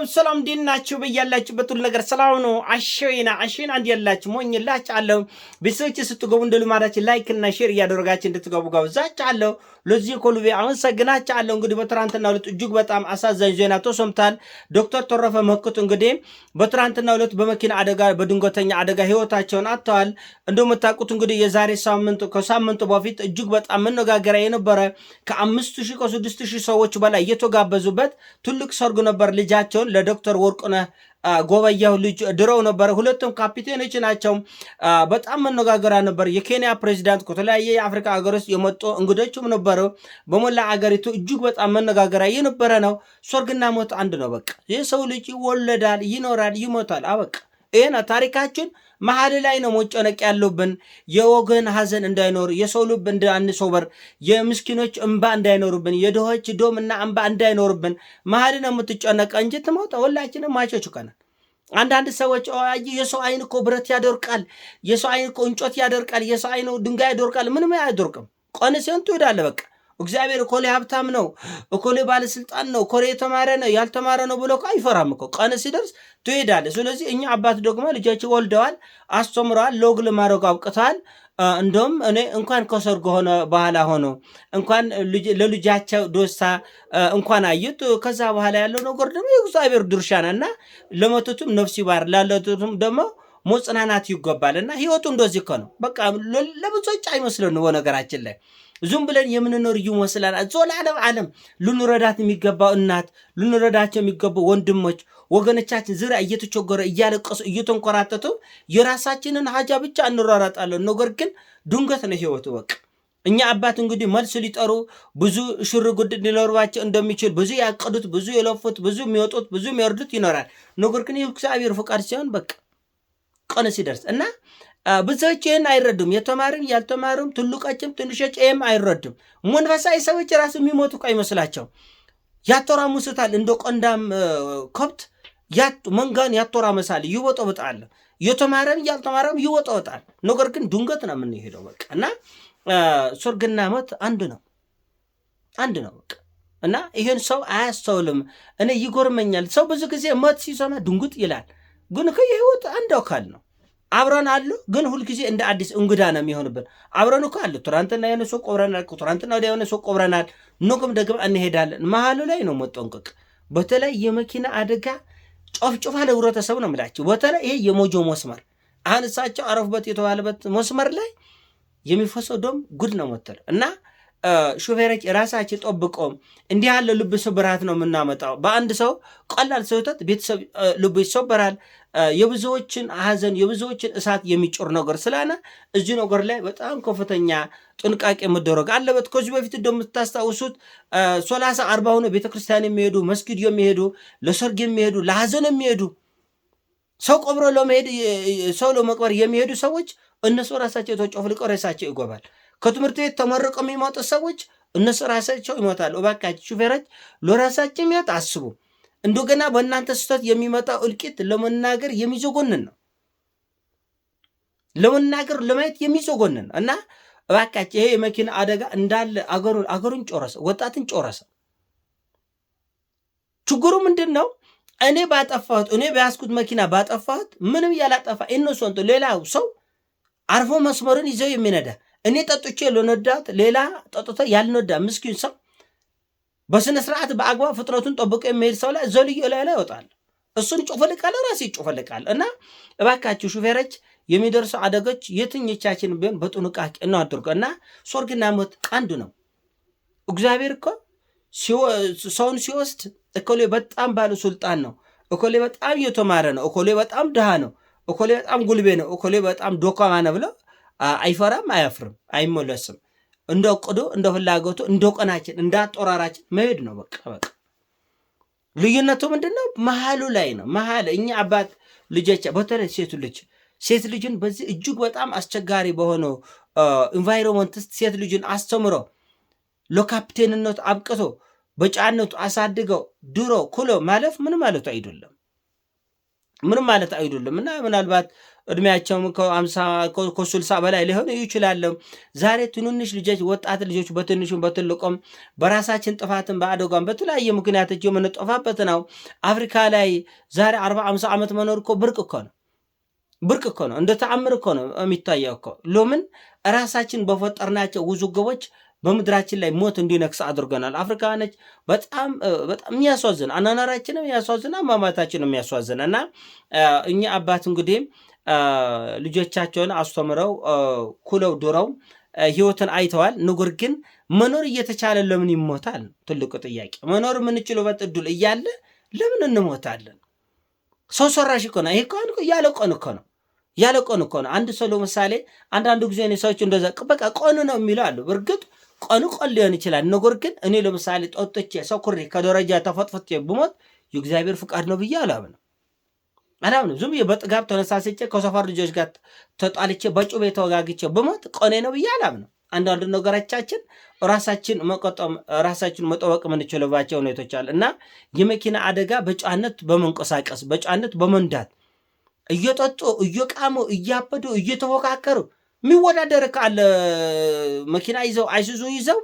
ሰላም እንዴት ናችሁ? በያላችሁበት ሁሉ ነገር ሰላም ነው። አሸና እንዴት ያላችሁ ሞኝላችኋለሁ። ቤተሰቦች ስትገቡ እንደ ልማዳችን ላይክ እና ሼር እያደረጋችሁ እንድትገቡ ጋብዛችኋለሁ። ለዚህ ኮልቤ አመሰግናችኋለሁ። እንግዲህ በትናንትናው ዕለት እጅግ በጣም አሳዛኝ ዜና ተሰምቷል። ዶክተር ተረፈ መክቱ እንግዲህ በትናንትናው ዕለት በመኪና አደጋ በድንገተኛ አደጋ ህይወታቸውን አጥተዋል። እንደምታውቁት እንግዲህ የዛሬ ከሳምንቱ በፊት እጅግ በጣም መነጋገሪያ የነበረ ከ5000 ከ6000 ሰዎች በላይ እየተጋበዙበት ትልቅ ሰርግ ነበር። ልጃቸውን ለዶክተር ወርቅነህ ጎበያው ልጅ ድረው ነበር። ሁለቱም ካፒቴኖች ናቸው። በጣም መነጋገሪያ ነበር። የኬንያ ፕሬዚዳንት ከተለያየ የአፍሪካ ሀገሮች የመጡ እንግዶችም ነበሩ። በሞላ አገሪቱ እጅግ በጣም መነጋገሪያ የነበረ ነው። ሰርግና ሞት አንድ ነው። በቃ የሰው ልጅ ይወለዳል፣ ይኖራል፣ ይሞታል። አበቃ። ይሄን ታሪካችን መሀል ላይ ነው መጨነቅ ያለብን። የወገን ሀዘን እንዳይኖር፣ የሰው ልብ እንዳንሰበር፣ የምስኪኖች እንባ እንዳይኖርብን፣ የድሆች ዶምና እንባ እንዳይኖርብን መሀል ነው የምትጨነቀ እንጂ ትሞታ ሁላችንም ማቾች ከነን። አንዳንድ ሰዎች የሰው አይን እኮ ብረት ያደርቃል፣ የሰው አይን እኮ እንጨት ያደርቃል፣ የሰው አይን ድንጋይ ያደርቃል። ምንም አያደርቅም። ቆን ሲሆን ትሄዳለህ በቃ። እግዚአብሔር እኮሌ ሀብታም ነው፣ እኮሌ ባለስልጣን ነው፣ እኮሌ የተማረ ነው፣ ያልተማረ ነው ብሎ አይፈራም እኮ። ቀን ሲደርስ ትሄዳለህ። ስለዚህ እኛ አባት ደግሞ ልጆች ወልደዋል፣ አስተምረዋል፣ ሎግ ለማድረግ አብቅተዋል። እንደውም እኔ እንኳን ከሰርግ ሆነ በኋላ ሆኖ እንኳን ለልጃቸው ደስታ እንኳን አዩት። ከዛ በኋላ ያለው ነገር ደግሞ የእግዚአብሔር ድርሻ ነውና ለሞቱትም ነፍስ ይማር ላለቱትም ደግሞ መጽናናት ይገባል። እና ህይወቱ እንደዚህ እኮ ነው። በቃ ለብዙዎች አይመስለንም በነገራችን ላይ ዝም ብለን የምንኖር ይመስላል። ዘላለም ዓለም ልንረዳት የሚገባው እናት፣ ልንረዳቸው የሚገባው ወንድሞች፣ ወገኖቻችን ዙሪያ እየተቸገረ እያለቀሱ እየተንኮራተቱ የራሳችንን ሀጃ ብቻ እንሯራጣለን። ነገር ግን ድንገት ነው ህይወቱ። በቃ እኛ አባት እንግዲህ መልስ ሊጠሩ ብዙ ሽርጉድ ሊኖርባቸው እንደሚችል ብዙ ያቀዱት፣ ብዙ የለፉት፣ ብዙ የሚወጡት፣ ብዙ የሚወርዱት ይኖራል። ነገር ግን የእግዚአብሔር ፈቃድ ሲሆን በቃ ቀን ሲደርስ እና ብዙዎች ይህን አይረዱም። የተማርን ያልተማሩም፣ ትልቆችም ትንሾች ይህም አይረዱም። መንፈሳዊ ሰዎች ራሱ የሚሞቱ እኮ አይመስላቸው። ያተራሙስታል እንደ ቆንዳም ከብት መንጋን ያተራመሳል፣ ይወጠውጣል። የተማረን ያልተማረም ይወጠውጣል። ነገር ግን ድንገት ነው የምንሄደው በቃ። እና ሰርግና ሞት አንድ ነው በቃ። እና ይህን ሰው አያስተውልም። እኔ ይጎርመኛል። ሰው ብዙ ጊዜ ሞት ሲሰማ ድንጉጥ ይላል። ግን የህይወት አንድ አካል ነው። አብረን አሉ፣ ግን ሁልጊዜ እንደ አዲስ እንግዳ ነው የሚሆንብን። አብረን እኮ አሉ። ትናንትና የሆነ ሰው ቆብረናል፣ ትናንትና ወዲያ የሆነ ሰው ቆብረናል። ነገም ደግም እንሄዳለን። መሀሉ ላይ ነው መጠንቀቅ። በተለይ የመኪና አደጋ ጮፍጮፋ ለህብረተሰብ ነው የምላቸው። በተለይ ይሄ የሞጆ መስመር አሁን እሳቸው አረፉበት የተባለበት መስመር ላይ የሚፈሰው ደም ጉድ ነው መተል እና ሹፌሮች ራሳቸው ጠብቆም እንዲህ ያለ ልብ ስብራት ነው የምናመጣው። በአንድ ሰው ቀላል ስህተት ቤተሰብ ልብ ይሰበራል። የብዙዎችን ሀዘን የብዙዎችን እሳት የሚጭር ነገር ስለሆነ እዚህ ነገር ላይ በጣም ከፍተኛ ጥንቃቄ መደረግ አለበት። ከዚህ በፊት እንደምታስታውሱት 30-40 ሆነ ቤተክርስቲያን የሚሄዱ መስጊድ የሚሄዱ ለሰርግ የሚሄዱ ለሀዘን የሚሄዱ ሰው ቆብሮ ለመሄድ ሰው ለመቅበር የሚሄዱ ሰዎች እነሱ ራሳቸው ተጨፍልቀው ራሳቸው ይጎባል። ከትምህርት ቤት ተመርቀው የሚመጡ ሰዎች እነሱ ራሳቸው ይሞታሉ። እባካችሁ ሹፌሮች ለራሳቸው የሚያት አስቡ። እንደገና በእናንተ ስህተት የሚመጣው እልቂት ለመናገር የሚዘጎንን ነው፣ ለመናገር ለማየት የሚዘጎንን ነው። እና እባካችሁ ይሄ የመኪና አደጋ እንዳለ አገሩን ጮረሰ፣ ወጣትን ጮረሰ። ችግሩ ምንድን ነው? እኔ ባጠፋሁት፣ እኔ በያዝኩት መኪና ባጠፋሁት ምንም ያላጠፋ ኢኖሰንት ሌላው ሰው አርፎ መስመርን ይዘው የሚነዳ እኔ ጠጥቼ ለነዳት ሌላ ጠጥቶ ያልነዳ ምስኪን ሰው በስነ ስርዓት በአግባብ ፍጥነቱን ጠብቆ የሚሄድ ሰው ላይ ዘልዮ ላይ ይወጣል። እሱን ጮፈልቃል፣ ራሴ ይጮፈልቃል። እና እባካችሁ ሹፌሮች የሚደርሱ አደጎች የትኞቻችን ቢሆን በጥንቃቄ እናድርግ። እና ሰርግና ሞት አንዱ ነው። እግዚአብሔር እኮ ሰውን ሲወስድ እኮሌ በጣም ባለስልጣን ነው፣ እኮሌ በጣም የተማረ ነው፣ እኮሌ በጣም ድሃ ነው፣ እኮሌ በጣም ጉልቤ ነው፣ እኮሌ በጣም ዶካማ ነው ብለው አይፈራም፣ አያፍርም፣ አይመለስም። እንደ ቅዱ እንደ ፍላጎቱ እንደ ቀናችን እንደ አጦራራችን መሄድ ነው በቃ። ልዩነቱ ምንድነው? መሀሉ ላይ ነው። መሀል እኛ አባት ልጆች፣ በተለይ ሴት ልጅን በዚህ እጅግ በጣም አስቸጋሪ በሆነው ኢንቫይሮንመንት ውስጥ ሴት ልጅን አስተምሮ ለካፕቴንነት አብቅቶ በጫነቱ አሳድገው ድሮ ኩሎ ማለፍ ምን ማለቱ አይደለም። ምንም ማለት አይደለም። እና ምናልባት እድሜያቸውም ከ50 ከ60 በላይ ሊሆን ይችላል። ዛሬ ትንንሽ ልጆች ወጣት ልጆች በትንሹም በትልቁም በራሳችን ጥፋትን በአደጋም በተለያየ ምክንያቶች የምንጠፋበት ነው። አፍሪካ ላይ ዛሬ 40 50 ዓመት መኖር እኮ ብርቅ እኮ ነው። ብርቅ እኮ ነው። እንደ ተአምር እኮ ነው የሚታየው እኮ። ለምን ራሳችን በፈጠርናቸው ውዝግቦች በምድራችን ላይ ሞት እንዲነክስ አድርገናል። አፍሪካኖች በጣም በጣም የሚያስዋዝን አናናራችንም የሚያስዋዝን አሟሟታችንም የሚያስዋዝን እና እኛ አባት እንግዲህ ልጆቻቸውን አስተምረው ኩለው ድረው ህይወትን አይተዋል። ነገር ግን መኖር እየተቻለ ለምን ይሞታል? ትልቁ ጥያቄ። መኖር የምንችልበት እድል እያለ ለምን እንሞታለን? ሰው ሰራሽ እኮ ነው ይሄ። ያለ ቀን እኮ ነው ያለ ቀን እኮ ነው። አንድ ሰው ለምሳሌ አንዳንዱ ጊዜ እኔ ሰዎች እንደዛ በቃ ቀኑ ነው የሚለው አሉ። እርግጥ ቀኑ ቀን ሊሆን ይችላል። ነገር ግን እኔ ለምሳሌ ጠጥቼ ሰኩሬ ከደረጃ ተፈጥፍቼ ብሞት የእግዚአብሔር ፍቃድ ነው ብዬ አላምንም። ዝም ብዬ በጥጋብ ተነሳስቼ ከሰፈር ልጆች ጋር ተጣልቼ በጩቤ ተወጋግቼ ብሞት ቀኔ ነው ብዬ አላምንም። አንዳንድ ነገሮቻችን ራሳችን መጠበቅ የምንችልባቸው ሁኔታዎች አሉ እና የመኪና አደጋ በጨዋነት በመንቀሳቀስ በጨዋነት በመንዳት እየጠጡ እየቃሙ እያበዱ እየተፎካከሩ የሚወዳደር ካለ መኪና ይዘው አይሱዙ ይዘው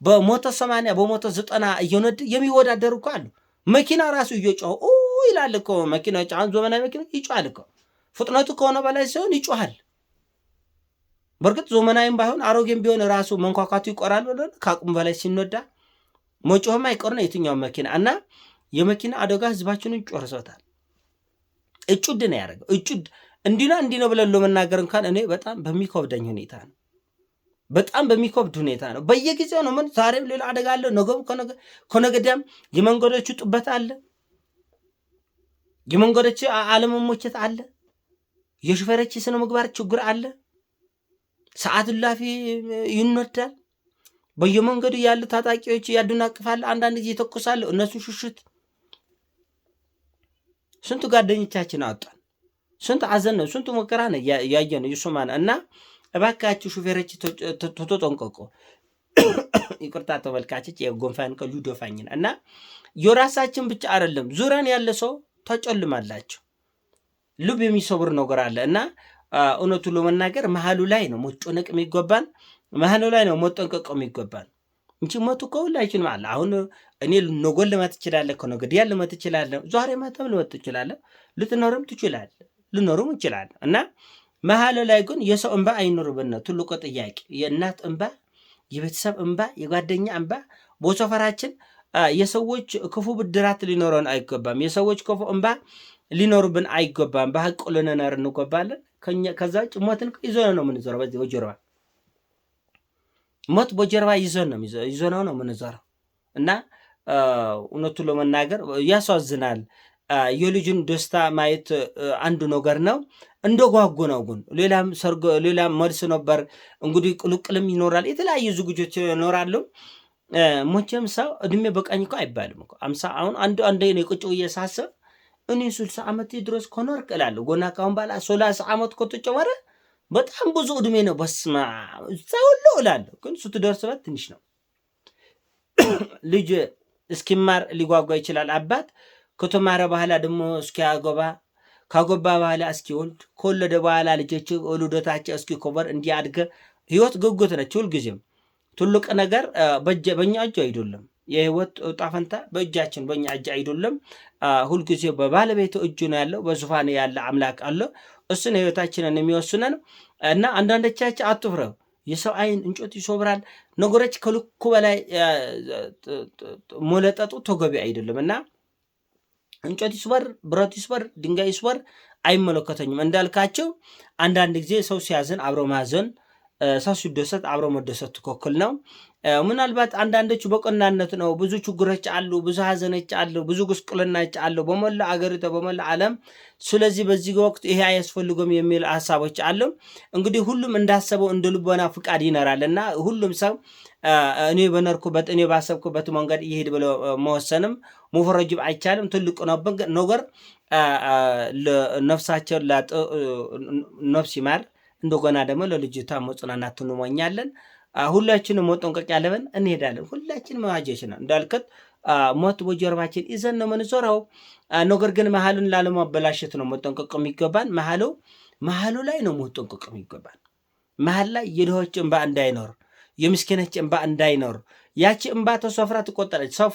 በሞቶ 80 በሞቶ 90 እየነዱ የሚወዳደሩ እኮ አሉ። መኪና ራሱ እየጮሁ ይላል እኮ መኪናዎች። አሁን ዘመናዊ መኪና ይጮሃል እኮ ፍጥነቱ ከሆነ በላይ ሲሆን ይጮሃል። በእርግጥ ዘመናዊም ባይሆን አሮጌም ቢሆን ራሱ መንኳኳቱ ይቆራል ብለን ከአቅሙ በላይ ሲነዳ መጮህም አይቀር ነው የትኛው መኪና እና የመኪና አደጋ ህዝባችንን ጨርሶታል። እጩድ ነው ያደረገው። እጩድ እንዲህ ነው ብለን ለመናገር እንኳን እኔ በጣም በሚከብደኝ ሁኔታ ነው። በጣም በሚከብድ ሁኔታ ነው። በየጊዜው ነው ምን ዛሬም ሌላ አደጋ አለ፣ ነገም ከነገዲያም የመንገዶቹ ጥበት አለ፣ የመንገዶች አለመሞቸት አለ፣ የሹፌሮች ስነ ምግባር ችግር አለ፣ ሰዓት እላፊ ይነዳል። በየመንገዱ ያሉ ታጣቂዎች ያደናቅፋሉ፣ አንዳንድ ጊዜ ይተኩሳሉ፣ እነሱ ሽሽት። ስንቱ ጓደኞቻችን አወጣን፣ ስንት አዘን ነው፣ ስንቱ መከራ ነው ያየን ይሱማን እና እባካችሁ ሹፌሮች ተጠንቀቁ። ይቅርታ ተመልካቾች፣ የጎንፋን ከሉዶፋኝን እና የራሳችን ብቻ አይደለም ዙሪያን ያለ ሰው ተጨልማላችሁ። ልብ የሚሰብር ነገር አለ እና እውነቱን ለመናገር መሀሉ ላይ ነው መጨነቅ የሚገባን፣ መሀሉ ላይ ነው መጠንቀቅ የሚገባን እንጂ ሞቱ ከሁላችንም አለ። አሁን እኔ ነገ ልመት እችላለሁ፣ ከነገ ወዲያ ልመት እችላለሁ፣ ዛሬ ማታም ልመት እችላለሁ፣ ልትኖርም ትችላለህ፣ ልኖርም እችላለሁ እና መሀል ላይ ግን የሰው እንባ አይኖርብን ነው ትልቁ ጥያቄ። የእናት እንባ፣ የቤተሰብ እንባ፣ የጓደኛ እንባ። በሰፈራችን የሰዎች ክፉ ብድራት ሊኖረን አይገባም። የሰዎች ክፉ እንባ ሊኖርብን አይገባም። በሀቅ ልንኖር እንገባለን። ከዛ ውጭ ሞትን ይዞን ነው የምንዞረው። በዚህ በጀርባ ሞት በጀርባ ይዞነው ነው የምንዞረው እና እውነቱን ለመናገር ያሳዝናል። የልጁን ደስታ ማየት አንዱ ነገር ነው። እንደ ጓጉ ነው ግን ሌላም መልስ ነበር እንግዲህ ቅልቅልም ይኖራል፣ የተለያዩ ዝግጆች ይኖራሉ። ሞቼም ሰው እድሜ በቃኝ እኮ አይባልም እኮ 50 አሁን አንድ ነው ቁጭ ብዬ ሳስብ እኔ 60 ዓመት ድረስ ኮኖርክ እላለሁ። ጎና ካሁን ባላ 30 ዓመት ከተጨመረ በጣም ብዙ እድሜ ነው። በስማ ሁሉ እላለሁ። ግን ስትደርስበት ትንሽ ነው። ልጅ እስኪማር ሊጓጓ ይችላል። አባት ከተማረ በኋላ ደግሞ እስኪያገባ፣ ካገባ በኋላ እስኪወልድ፣ ከወለደ በኋላ ልጆች ወልደታቸው እስኪኮበር እንዲያድገ ህይወት ጉጉት ነች። ሁልጊዜም ትልቅ ነገር በእኛ እጅ አይደለም። የህይወት ዕጣ ፈንታ በእጃችን በእኛ እጅ አይደለም። ሁልጊዜ በባለቤቱ እጁ ነው ያለው። በዙፋን ያለ አምላክ አለ። እሱን ህይወታችንን የሚወስነን እና አንዳንዶቻችን አትፍረው፣ የሰው አይን እንጨት ይሶብራል፣ ነገሮች ከልኩ በላይ መለጠጡ ተገቢ አይደለም እና እንጨት ይስበር፣ ብረት ይስበር፣ ድንጋይ ይስበር አይመለከተኝም እንዳልካቸው። አንዳንድ ጊዜ ሰው ሲያዝን አብሮ ማዘን፣ ሰው ሲደሰት አብሮ መደሰት ትክክል ነው። ምናልባት አንዳንዶቹ በቀናነት ነው። ብዙ ችግሮች አሉ፣ ብዙ ሀዘኖች አሉ፣ ብዙ ጉስቁልናዎች አሉ በሞላ አገሪቱ በሞላ ዓለም። ስለዚህ በዚህ ወቅት ይሄ አያስፈልገም የሚል ሀሳቦች አሉ። እንግዲህ ሁሉም እንዳሰበው እንደ ልቦና ፍቃድ ይኖራል እና ሁሉም ሰው እኔ በነርኩበት እኔ ባሰብኩበት መንገድ ይሄድ ብሎ መወሰንም መፈረጅም አይቻልም። ትልቁ ነገር ነፍሳቸው ነፍስ ይማር። እንደገና ደግሞ ለልጅቷ መጽናናት እንመኛለን። ሁላችንም መጠንቀቅ ያለብን እንሄዳለን። ሁላችንም መዋጀች ነው እንዳልከት ሞት በጀርባችን ይዘን ነው የምንዞረው። ነገር ግን መሀሉን ላለማበላሸት ነው መጠንቀቅ የሚገባን። መሀሉ ላይ ነው መጠንቀቅ የሚገባን። መሀል ላይ የድሆች እንባ እንዳይኖር፣ የምስኪኖች እንባ እንዳይኖር። ያቺ እንባ ተሰፍራ ትቆጠረች። ሰው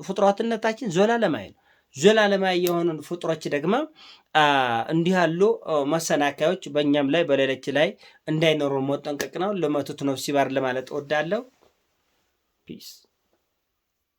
ፍጥረትነታችን ዘላለማዊ ነው። ዘላለማዊ የሆኑ ፍጡሮች ደግሞ እንዲህ ያሉ መሰናከያዎች በእኛም ላይ በሌሎች ላይ እንዳይኖሩ መጠንቀቅ ነው። ለሞቱት ነፍስ ይማር ለማለት እወዳለሁ። ፒስ